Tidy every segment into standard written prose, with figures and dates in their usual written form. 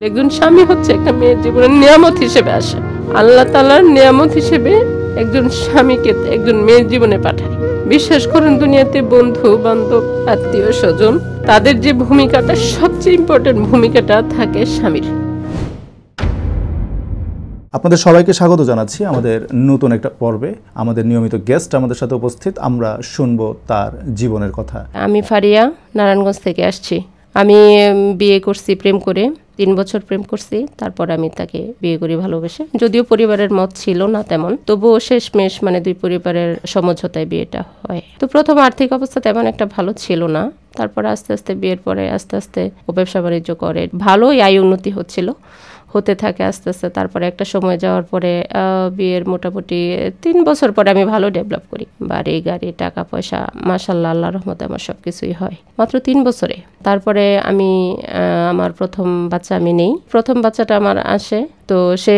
একজন স্বামী হচ্ছে একটা মেয়ের জীবনের নিয়ামত হিসেবে আসে। আল্লাহ তাআলার নিয়ামত হিসেবে একজন স্বামীকে একজন মেয়ের জীবনে পাঠায়। বিশ্বাস করেন, দুনিয়াতে বন্ধু বান্ধব আত্মীয় স্বজন তাদের যে ভূমিকাটা সবচেয়ে ইম্পর্টেন্ট ভূমিকাটা থাকে স্বামীর। আপনাদের সবাইকে স্বাগত জানাচ্ছি আমাদের নতুন একটা পর্বে। আমাদের নিয়মিত গেস্ট আমাদের সাথে উপস্থিত, আমরা শুনবো তার জীবনের কথা। আমি ফারিয়া, নারায়ণগঞ্জ থেকে আসছি। আমি বিয়ে করছি প্রেম করে, 3 বছর প্রেম করছি। তারপর আমি তাকে বিয়ে করি ভালোবেসে। যদিও পরিবারের মত ছিল না তেমন, তবুও শেষমেশ দুই পরিবারের সমঝোতায় বিয়েটা হয়। তো প্রথম আর্থিক অবস্থা তেমন একটা ভালো ছিল না। তারপর আস্তে আস্তে বিয়ের পরে আস্তে আস্তে ও ব্যবসা বাণিজ্য করে, ভালোই আয় উন্নতি হতে থাকে আস্তে আস্তে। তারপরে একটা সময় যাওয়ার পরে বিয়ের মোটামুটি 3 বছর পরে আমি ভালো ডেভেলপ করি। বাড়ি গাড়ি টাকা পয়সা মাশাআল্লাহ, আল্লাহর রহমতে আমার সব কিছুই হয় মাত্র 3 বছরে। তারপরে আমি আমার প্রথম বাচ্চা আমি নেই। প্রথম বাচ্চাটা আমার আসে, তো সে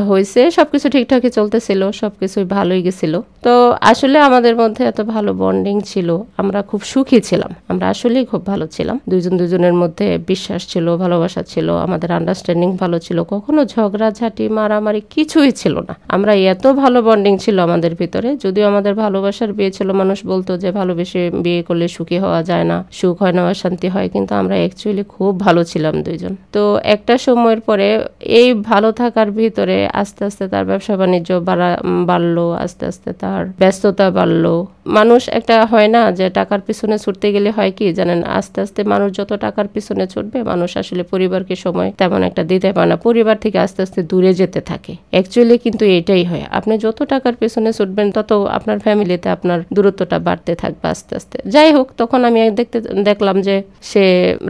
হয়েছে, সবকিছু ঠিকঠাকই চলতেছিল, সবকিছুই ভালোই গেছিল। তো আসলে আমাদের মধ্যে এত ভালো বন্ডিং ছিল, আমরা খুব সুখী ছিলাম, আমরা আসলেই খুব ভালো ছিলাম। দুজনের মধ্যে বিশ্বাস ছিল, ভালোবাসা ছিল, আমাদের আন্ডারস্ট্যান্ডিং ভালো ছিল, কখনো ঝগড়াঝাটি মারামারি কিছুই ছিল না। আমরা এত ভালো বন্ডিং ছিল আমাদের ভিতরে। যদিও আমাদের ভালোবাসার বিয়ে ছিল, মানুষ বলতো যে ভালোবেসে বিয়ে করলে সুখী হওয়া যায় না, সুখ হয় না, অশান্তি হয়, কিন্তু আমরা অ্যাকচুয়ালি খুব ভালো ছিলাম দুইজন। তো একটা সময়ের পরে এই ভালো থাকার ভিতরে আস্তে আস্তে তার ব্যবসা বাণিজ্য বাড়লো, আস্তে আস্তে তার ব্যস্ততা বাড়লো। মানুষ একটা হয় না যে টাকার পিছনে ছুটতে গেলে হয় কি জানেন, আস্তে আস্তে মানুষ যত টাকার পিছনে ছুটবে, মানুষ আসলে পরিবারকে সময় তেমন একটা দিতে পারে না, পরিবার থেকে আস্তে আস্তে দূরে যেতে থাকে। অ্যাকচুয়ালি কিন্তু এটাই হয়, আপনি যত টাকার পিছনে ছুটবেন তত আপনার ফ্যামিলিতে আপনার দূরত্বটা বাড়তে থাকবে আস্তে আস্তে। যাই হোক, তখন আমি দেখলাম যে সে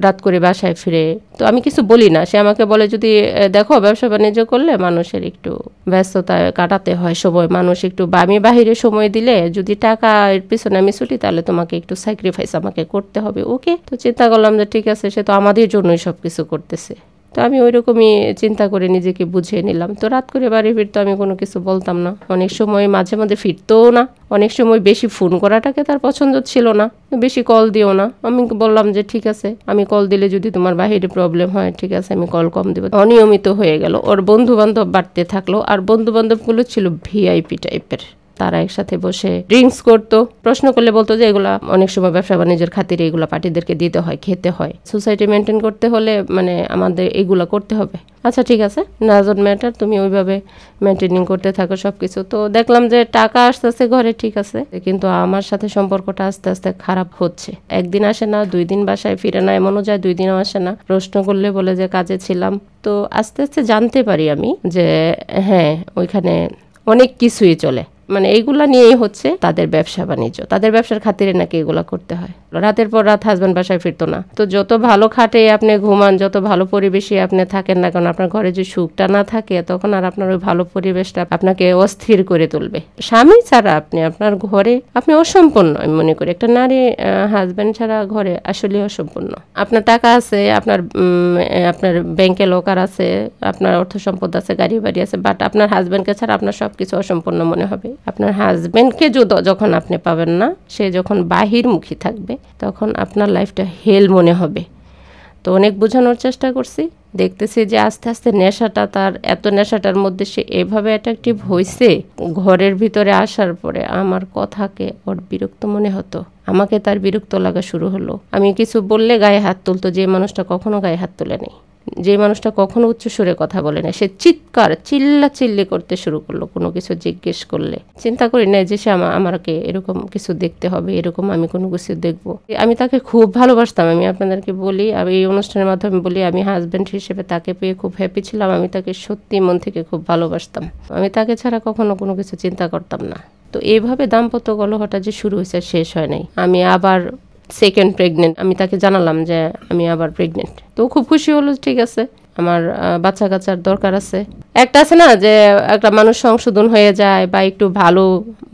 রাত করে বাসায় ফিরে। তো আমি কিছু বলি না, সে আমাকে বলে যদি দেখো ব্যবসা বাণিজ্য করলে মানুষের একটু ব্যস্ততায় কাটাতে হয় সময়, মানুষ একটু আমি বাহিরে সময় দিলে যদি টাকা এর পিছনে আমি ছুটি, তাহলে তোমাকে একটু স্যাক্রিফাইস আমাকে করতে হবে। ওকে, তো চিন্তা করলাম যে ঠিক আছে, সে তো আমাদের জন্যই সবকিছু করতেছে। তো আমি ওইরকমই চিন্তা করে নিজেকে বুঝিয়ে নিলাম। তো রাত করে বাড়ি ফিরতো, আমি কোনো কিছু বলতাম না। অনেক সময় মাঝে মাঝে ফিরতও না, অনেক সময় বেশি ফোন করাটাকে তার পছন্দ ছিল না, বেশি কল দিও না। আমি বললাম যে ঠিক আছে, আমি কল দিলে যদি তোমার বাহিরে প্রবলেম হয়, ঠিক আছে আমি কল কম দেবো। অনিয়মিত হয়ে গেল, ওর বন্ধু বান্ধব বাড়তে থাকলো। আর বন্ধু বান্ধবগুলো ছিল ভিআইপি টাইপের, তারা একসাথে বসে ড্রিঙ্কস করতো। প্রশ্ন করলে বলতো যে এগুলা অনেক সময় ব্যবসা বাণিজ্যের খাতিরে এগুলা পার্টিদেরকে দিতে হয়, খেতে হয়, সোসাইটি মেনটেন করতে হলে আমাদের এগুলা করতে হবে। আচ্ছা ঠিক আছে, ডাজন্ট ম্যাটার, তুমি ওইভাবে মেনটেনিং করতে থাকো সবকিছু। তো দেখলাম যে টাকা আস্তে আস্তে ঘরে, ঠিক আছে, কিন্তু আমার সাথে সম্পর্কটা আস্তে আস্তে খারাপ হচ্ছে। একদিন আসে না, 2 দিন বাসায় ফিরে না, এমনও যায় 2 দিনও আসে না। প্রশ্ন করলে বলে যে কাজে ছিলাম। তো আস্তে আস্তে জানতে পারি আমি যে হ্যাঁ, ওইখানে অনেক কিছুই চলে, এইগুলা নিয়েই হচ্ছে তাদের ব্যবসা বাণিজ্য, তাদের ব্যবসার খাতিরে নাকি এগুলা করতে হয়। রাতের পর রাত হাজব্যান্ড বাসায় ফিরতো না। তো যত ভালো খাটে আপনি ঘুমান, যত ভালো পরিবেশে আপনি থাকেন না, কারণ আপনার ঘরে যে সুখটা না থাকে, তখন আর আপনার ওই ভালো পরিবেশটা আপনাকে অস্থির করে তুলবে। স্বামী ছাড়া আপনার ঘরে আপনি অসম্পূর্ণ। আমি মনে করি একটা নারী হাজব্যান্ড ছাড়া ঘরে আসলে অসম্পূর্ণ। আপনার টাকা আছে, আপনার ব্যাংকে লকার আছে, আপনার অর্থ সম্পদ আছে, গাড়ি বাড়ি আছে, বাট আপনার হাজব্যান্ডকে ছাড়া আপনার সবকিছু অসম্পূর্ণ মনে হবে। আপনার হাজব্যান্ডকে যখন আপনি পাবেন না, সে যখন বাহিরমুখী থাকবে, তখন আপনার লাইফটা হেল মনে হবে। তো অনেক বোঝানোর চেষ্টা করছি, দেখতেছি যে আস্তে আস্তে নেশাটা তার, এত নেশাটার মধ্যে সে এভাবে অ্যাট্রাকটিভ হয়েছে। ঘরের ভিতরে আসার পরে আমার কথাকে ওর বিরক্ত মনে হতো, আমাকে তার বিরক্ত লাগা শুরু হলো। আমি কিছু বললে গায়ে হাত তুলতো, যে মানুষটা কখনো গায়ে হাত তুলে নেই, যে মানুষটা কখনো উচ্চ সুরে কথা বলে না, সে চিল্লাচিল্লি করতে শুরু করলো কোনো কিছু জিজ্ঞেস করলে। চিন্তা করি না যে সে আমাকে এরকম কিছু দেখতে হবে, এরকম আমি কোনো কিছু দেখবো। আমি তাকে খুব ভালোবাসতাম, আমি আপনাদেরকে বলি, আমি এই অনুষ্ঠানের মাধ্যমে বলি, আমি হাজব্যান্ড হিসেবে তাকে পেয়ে খুব হ্যাপি ছিলাম। আমি তাকে সত্যি মন থেকে খুব ভালোবাসতাম, আমি তাকে ছাড়া কখনো কোনো কিছু চিন্তা করতাম না। তো এইভাবে দাম্পত্য কলহটা যে শুরু হয়েছে, শেষ হয় নাই। আমি আবার সেকেন্ড প্রেগনেন্ট, আমি তাকে জানালাম যে আমি আবার প্রেগনেন্ট। তো খুব খুশি হলো, ঠিক আছে, আমার বাচ্চা কাচ্চার দরকার আছে। একটা আছে না যে একটা মানুষ সংশোধন হয়ে যায়, বা একটু ভালো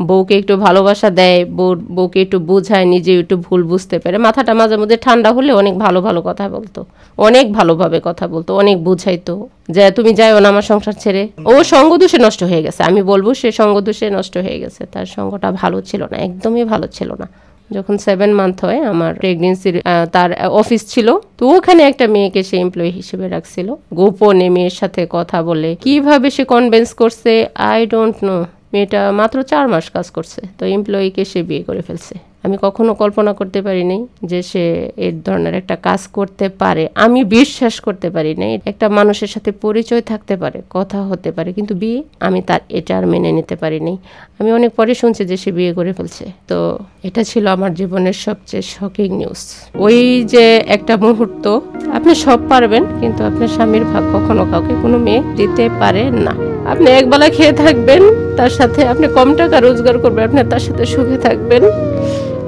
বউকে একটু ভালোবাসা দেয়, বউকে একটু বোঝায়, নিজে একটু ভুল বুঝতে পারে, মাথাটা মাঝে মধ্যে ঠান্ডা হলে অনেক ভালো কথা বলতো, অনেক ভালোভাবে কথা বলতো, অনেক বুঝাইতো যে তুমি যাইও না আমার সংসার ছেড়ে। ও সঙ্গদোষে নষ্ট হয়ে গেছে, আমি বলবো সে সঙ্গদোষে নষ্ট হয়ে গেছে, তার সঙ্গটা ভালো ছিল না, একদমই ভালো ছিল না। যখন 7 মান্থ হয় আমার প্রেগনেন্সির, তার অফিস ছিল, তো ওখানে একটা মেয়েকে সে এমপ্লয়ি হিসেবে রাখছিল। গোপনে মেয়ের সাথে কথা বলে কিভাবে সে কনভিন্স করছে আই ডোন্ট নো। মেয়েটা মাত্র 4 মাস কাজ করছে, তো এমপ্লয়িকে সে বিয়ে করে ফেলছে। আমি কখনো কল্পনা করতে পারিনি যে সে এই ধরনের একটা কাজ করতে পারে। আমি বিশ্বাস করতে পারি না একটা মানুষের সাথে পরিচয় থাকতে পারে, কথা হতে পারে, কিন্তু বিয়ে আমি তার এটা আর মেনে নিতে পারিনি। আমি অনেক পরে শুনছি যে সে বিয়ে করে ফেলছে। তো এটা ছিল আমার জীবনের সবচেয়ে শকিং নিউজ। ওই যে একটা মুহূর্ত, আপনি সব পারবেন কিন্তু আপনার স্বামীর ভাগ কখনো কাউকে কোনো মেয়ে দিতে পারে না। আপনি একবেলা খেয়ে থাকবেন, তার সাথে আপনি কম টাকা রোজগার করবেন, আপনি তার সাথে সুখে থাকবেন,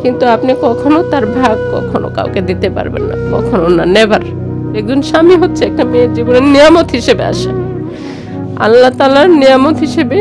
কিন্তু আপনি কখনো তার ভাগ কখনো কাউকে দিতে পারবেন না, কখনো না, নেভার। একজন স্বামী হচ্ছে একটা মেয়ের জীবনের নিয়ামত হিসেবে আসে। আল্লাহ তাআলার নিয়ামত হিসেবে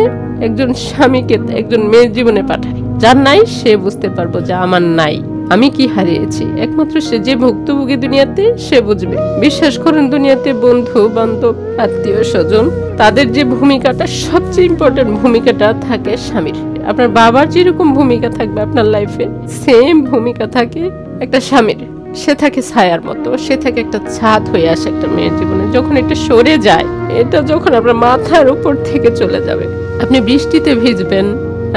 একজন স্বামীকে একজন মেয়ের জীবনে পাঠায়। যার নাই সে বুঝতে পারবো যে আমার নাই, আমি কি হারিয়েছি। একমাত্র সে যে ভুক্তভোগী দুনিয়াতে সে বুঝবে। বিশ্বাস করেন, দুনিয়াতে বন্ধু বান্ধব আত্মীয় স্বজন তাদের যে ভূমিকাটা, সবচেয়ে ইম্পর্টেন্ট ভূমিকাটা থাকে স্বামীর। আপনার বাবার যেরকম ভূমিকা থাকবে আপনার লাইফে, সেম ভূমিকা থাকে একটা স্বামীর। সে থাকে ছায়ার মতো, সে থাকে একটা ছাদ হয়ে আসে একটা মেয়ের জীবনে। যখন এটা সরে যায়, এটা যখন আপনার মাথার উপর থেকে চলে যাবে, আপনি বৃষ্টিতে ভিজবেন,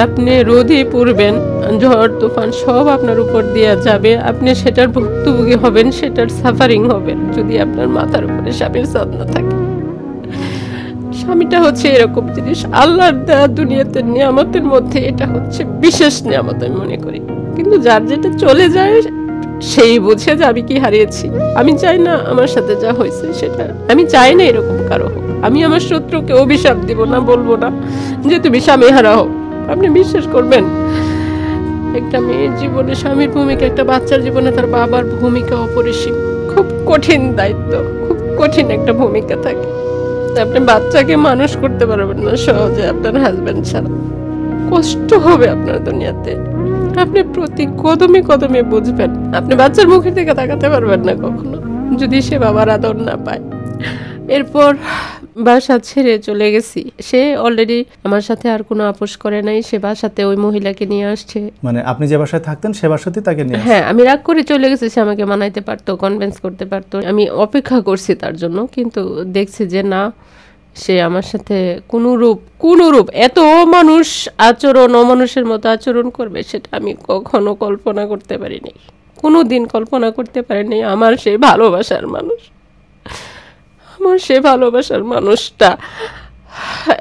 আপনি রোদে পড়বেন, ঝড় তুফান সব আপনার উপর দিয়ে যাবে, আপনি সেটার ভুক্তভোগী হবেন, সেটার সাফারিং হবেন যদি আপনার মাথার উপরে স্বামীর ছাদ না থাকে। স্বামীটা হচ্ছে এরকম জিনিস, আল্লাহর দেওয়া দুনিয়াতে নিয়ামতের মধ্যে এটা হচ্ছে বিশেষ নিয়ামত আমি মনে করি। কিন্তু যার যেটা চলে যায় সেই বুঝে যে আমি কি হারিয়েছি। আমি চাই না আমার সাথে যা হয়েছে সেটা, আমি চাই না এরকম কারো হোক। আমি আমার শত্রুকে অভিশাপ দিব না, বলবো না যে তুমি স্বামী হারা হও। আপনি বিশ্বাস করবেন, একটা মেয়ের জীবনে স্বামীর ভূমিকা, একটা বাচ্চার জীবনে তার বাবার ভূমিকা অপরিসীম। খুব কঠিন দায়িত্ব, খুব কঠিন একটা ভূমিকা থাকে। আপনি বাচ্চাকে মানুষ করতে পারবেন না সহজে আপনার হাজবেন্ড ছাড়া। কষ্ট হবে আপনার দুনিয়াতে, আপনি প্রতি কদমে কদমে বুঝবেন। আপনি বাচ্চার মুখের দিকে তাকাতে পারবেন না কখনো যদি সে বাবার আদর না পায়। এরপর বাসা ছেড়ে চলে গেছি। সে অলরেডি আমার সাথে আর কোনো আপোষ করে নাই, সে বাসাতে ওই মহিলাকে নিয়ে আসছে। মানে আপনি যে বাসায় থাকতেন সে বাসাতেই তাকে নিয়ে? হ্যাঁ, আমি রাগ করে চলে গেছি। সে আমাকে মানাইতে পারতো, কনভিন্স করতে পারতো। আমি অপেক্ষা করছি তার জন্য, কিন্তু দেখছি যে না, সে আমার সাথে কোনরূপ এত অমানুষ আচরণ, অমানুষের মতো আচরণ করবে সেটা আমি কখনো কল্পনা করতে পারিনি, কোনোদিন কল্পনা করতে পারিনি। আমার সেই ভালোবাসার মানুষটা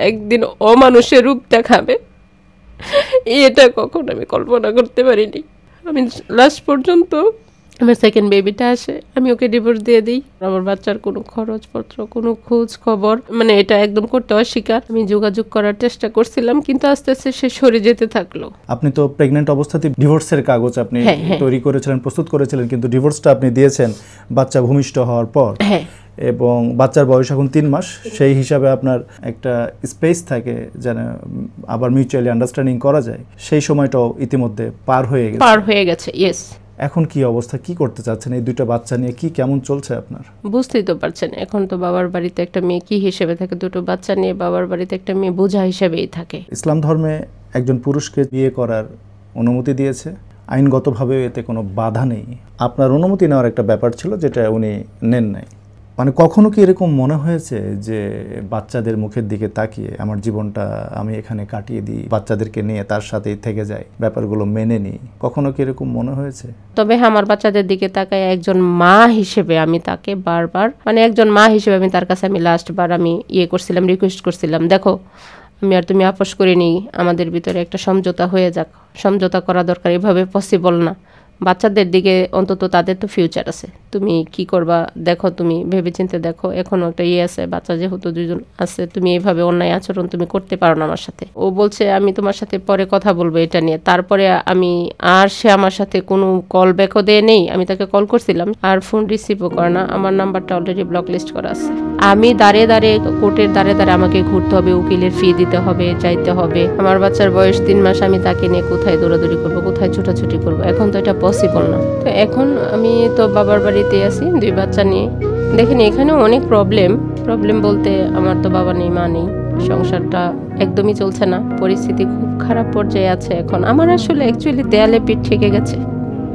একদিন অমানুষের রূপ দেখাবে, এটা কখনো আমি কল্পনা করতে পারিনি। আমি লাস্ট পর্যন্ত আমার সেকেন্ড বেবিটা আসে, আমি ওকে ডিভোর্স দিয়ে দিই। আমার বাচ্চার কোনো খরচপত্র, কোনো খোঁজ খবর, মানে এটা একদম করতে অস্বীকার। আমি যোগাযোগ করার চেষ্টা করছিলাম, কিন্তু আস্তে আস্তে সে সরে যেতে থাকলো। আপনি তো প্রেগন্যান্ট অবস্থাতে ডিভোর্সের কাগজ আপনি তৈরি করেছিলেন, প্রস্তুত করেছিলেন, কিন্তু ডিভোর্সটা আপনি দিয়েছেন বাচ্চা ভূমিষ্ঠ হওয়ার পর। হ্যাঁ, এবং বাচ্চার বয়স এখন 3 মাস। সেই হিসাবে আপনার একটা স্পেস থাকে যেন আবার মিউচুয়ালি আন্ডারস্ট্যান্ডিং করা যায়। সেই সময়টাও ইতিমধ্যে পার হয়ে গেছে। ইয়েস। এখন কি অবস্থা, কি করতে চাচ্ছেন? এই 2টা বাচ্চা নিয়ে কি কেমন চলছে আপনার? বুঝতেই তো পারছেন, এখন তো বাবার বাড়িতে একটা মেয়ে কি হিসেবে থাকে, 2টো বাচ্চা নিয়ে বাবার বাড়িতে একটা মেয়ে বোঝা হিসেবেই থাকে। ইসলাম ধর্মে একজন পুরুষকে বিয়ে করার অনুমতি দিয়েছে, আইনগতভাবে এতে কোনো বাধা নেই। আপনার অনুমতি নেওয়ার একটা ব্যাপার ছিল যেটা উনি নেন নাই। মানে কখনো কি এরকম মনে হয়েছে যে বাচ্চাদের মুখের দিকে তাকিয়ে আমার জীবনটা আমি এখানে কাটিয়ে দিই, বাচ্চাদেরকে নিয়ে তার সাথেই থেকে যাই, ব্যাপারগুলো মেনে নিই? কখনো কি এরকম মনে হয়েছে? তবে আমার বাচ্চাদের দিকে তাকায় একজন মা হিসেবে আমি তাকে বারবার, মানে একজন মা হিসেবে আমি তার কাছে আমি লাস্টবার আমি করছিলাম, রিকোয়েস্ট করছিলাম, দেখো আমি আর তুমি আপোষ করিনি, আমাদের ভিতরে একটা সমঝোতা হয়ে যাক, সমঝোতা করা দরকার, এভাবে পসিবল না। বাচ্চাদের দিকে অন্তত তাদের তো ফিউচার আছে, তুমি কি করবা দেখো, তুমি ভেবেচিন্তে দেখো, এখনো একটা আছে, বাচ্চা যেহেতু 2জন আছে, তুমি এইভাবে অন্যায় আচরণ তুমি করতে পারো না আমার সাথে। ও বলছে আমি তোমার সাথে পরে কথা বলবো এটা নিয়ে। তারপরে সে আমার সাথে কোনো কল ব্যাকও দেয় নেই। আমি তাকে কল করছিলাম আর ফোন রিসিভও করে না, আমার নাম্বারটা অলরেডি ব্লক লিস্ট করা আছে। আমি দাঁড়িয়ে কোর্টের দাঁড়িয়ে আমাকে ঘুরতে হবে, উকিলের ফি দিতে হবে, যাইতে হবে। আমার বাচ্চার বয়স 3 মাস, আমি তাকে নিয়ে কোথায় দৌড়াদৌড়ি করবো, কোথায় ছোটাছুটি করবো? এখন তো এটা পসিবল না। তো এখন আমি তো বাবার বাড়িতে আছি 2 বাচ্চা নিয়ে। দেখেন এখানে অনেক প্রবলেম বলতে আমার তো বাবা নেই, মা নেই, সংসারটা একদমই চলছে না, পরিস্থিতি খুব খারাপ পর্যায়ে আছে এখন। আমার আসলে অ্যাকচুয়ালি দেয়ালে পিঠ ঠেকে গেছে,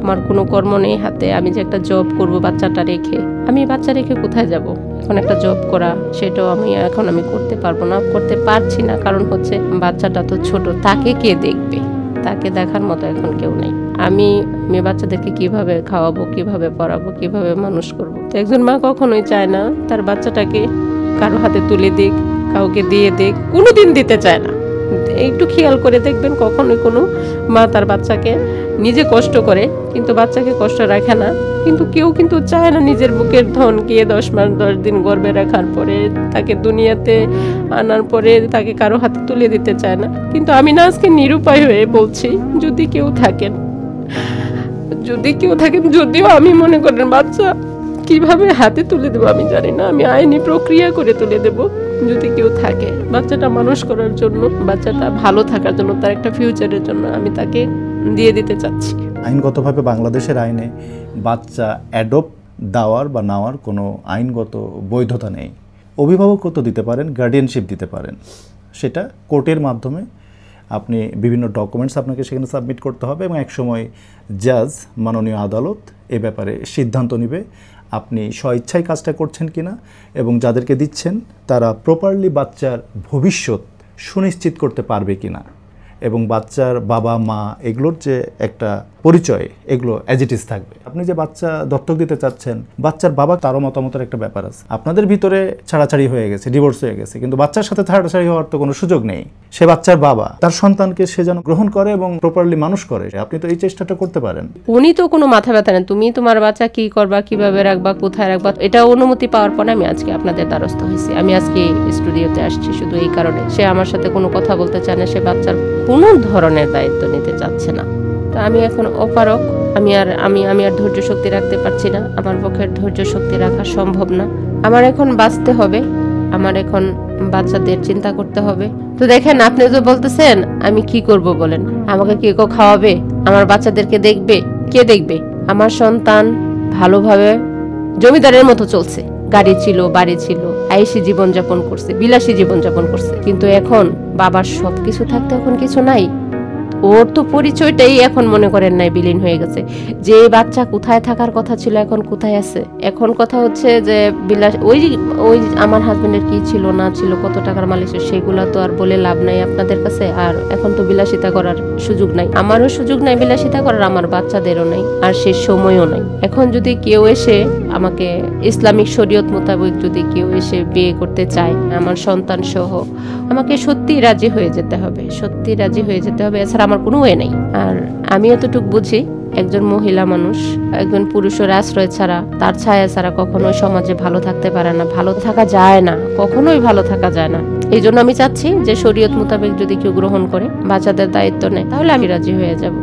আমার কোনো কর্ম নেই হাতে, আমি যে একটা জব করব বাচ্চাটা রেখে, আমি বাচ্চা রেখে কোথায় যাব? এখন একটা জব করা সেটাও আমি করতে পারবো না, করতে পারছি না। কারণ হচ্ছে বাচ্চাটা তো ছোট, তাকে কে দেখবে? তাকে দেখার মতো এখন কেউ নেই। আমি বাচ্চাদেরকে কিভাবে খাওয়াবো, কিভাবে পড়াবো, কিভাবে মানুষ করব? তো একজন মা কখনোই চায় না তার বাচ্চাটাকে কারো হাতে তুলে দিক, কাউকে দিয়ে দিক, কোনোদিন দিতে চায় না। একটু খেয়াল করে দেখবেন, কখনোই কোনো মা তার বাচ্চাকে নিজে কষ্ট করে কিন্তু বাচ্চাকে কষ্ট রাখে না। কিন্তু কেউ কিন্তু চায় না নিজের বুকের ধন গিয়ে 10 মাস 10 দিন গর্ভে রাখার পরে তাকে দুনিয়াতে আনার পরে তাকে কারো হাতে তুলে দিতে চায় না। কিন্তু আমি না আজকে নিরুপায় হয়ে বলছি, যদি কেউ থাকেন, যদিও আমি মনে করেন বাচ্চা কিভাবে হাতে তুলে দেবো আমি জানি না, আমি আইনি প্রক্রিয়া করে তুলে দেব। যদি কেউ থাকে বাচ্চাটা মানুষ করার জন্য, বাচ্চাটা ভালো থাকার জন্য, তার একটা ফিউচারের জন্য, আমি তাকে দিয়ে দিতে চাচ্ছি। আইনগতভাবে বাংলাদেশের আইনে বাচ্চা অ্যাডপ্ট দেওয়ার বা নেওয়ার কোনো আইনগত বৈধতা নেই। অভিভাবকত্ব দিতে পারেন, গার্ডিয়ানশিপ দিতে পারেন, সেটা কোর্টের মাধ্যমে আপনি বিভিন্ন ডকুমেন্টস আপনাকে সেখানে সাবমিট করতে হবে এবং একসময় জাজ, মাননীয় আদালত এ ব্যাপারে সিদ্ধান্ত নেবে আপনি স্বইচ্ছায় কাজটা করছেন কিনা এবং যাদেরকে দিচ্ছেন তারা প্রপারলি বাচ্চার ভবিষ্যৎ সুনিশ্চিত করতে পারবে কিনা এবং বাচ্চার বাবা মা এগুলোর যে একটা পরিচয় এগুলো অ্যাজ ইট ইজ থাকবে। আপনি যে বাচ্চা দত্তক দিতে চাচ্ছেন, বাচ্চার বাবা তারও মতামতের একটা ব্যাপার আছে। আপনাদের ভিতরে ছাড়াছাড়ি হয়ে গেছে, ডিভোর্স হয়ে গেছে, কিন্তু বাচ্চার সাথে ছাড়াছাড়ি হওয়ার তো কোনো সুযোগ নেই। সে বাচ্চার বাবা, তার সন্তানকে সে যেন গ্রহণ করে এবং প্রপারলি মানুষ করে। আপনি তো এই চেষ্টাটা করতে পারেন। উনি তো কোনো মাথা ব্যথা নেই, তুমি তোমার বাচ্চা কি করবা, কিভাবে রাখবা, কোথায় রাখবা, এটা অনুমতি পাওয়ার পরে আমি আজকে আপনাদের দ্বারস্থ হয়েছি। আমি আজকে স্টুডিওতে আসছি শুধু এই কারণে, সে আমার সাথে কোনো কথা বলতে চায় না, সে বাচ্চার কোনো ধরনের দায়িত্ব নিতে চাচ্ছে না। তো আমি এখন অপারক, আমি আর ধৈর্য শক্তি রাখতে পারছি না, আমার পক্ষে ধৈর্য শক্তি রাখা সম্ভব না। আমার এখন বাঁচতে হবে, আমার এখন বাচ্চাদের চিন্তা করতে হবে। তো দেখেন, আপনি তো বলতেছেন আমি কি করব বলেন, আমাকে কে কেউ খাওয়াবে, আমার বাচ্চাদেরকে দেখবে, কে দেখবে? আমার সন্তান ভালোভাবে জমিদারের মতো চলছে, গাড়ি ছিল, বাড়ি ছিল, আয়েশি জীবনযাপন করছে, বিলাসী জীবনযাপন করছে। কিন্তু এখন বাবার সবকিছু থাকতে এখন কিছু নাই। ওর তো পরিচয়টাই এখন মনে করেন নাই, বিলীন হয়ে গেছে। যে বাচ্চা কোথায় থাকার কথা ছিল এখন কোথায় আছে? এখন কথা হচ্ছে যে বিলাস, ওই আমার হাজবেন্ডের কি ছিল না ছিল, কত টাকার মালিক ছিল, সেগুলো তো আর বলে লাভ নাই আপনাদের কাছে। আর এখন তো বিলাসিতা করার সুযোগ নাই, আমারও সুযোগ নাই বিলাসিতা করার, আমার বাচ্চাদেরও নাই, আর সে সময়ও নাই। এখন যদি কেউ এসে আমাকে ইসলামিক শরীয়ত মোতাবেক যদি কেউ এসে বিয়ে করতে চায় আমার সন্তান সহ, আমাকে সত্যি রাজি হয়ে যেতে হবে, সত্যি রাজি হয়ে যেতে হবে, এছাড়া আমার কোনো ওয়ে নেই। আর আমি এতটুকু বুঝি, একজন মহিলা মানুষ একজন পুরুষের আশ্রয় ছাড়া, তার ছায়া ছাড়া কখনোই সমাজে ভালো থাকতে পারে না, ভালো থাকা যায় না, কখনোই ভালো থাকা যায় না। এই জন্য আমি চাচ্ছি যে শরীয়ত মোতাবেক যদি কেউ গ্রহণ করে, বাচ্চাদের দায়িত্ব নেয়, তাহলে আমি রাজি হয়ে যাব।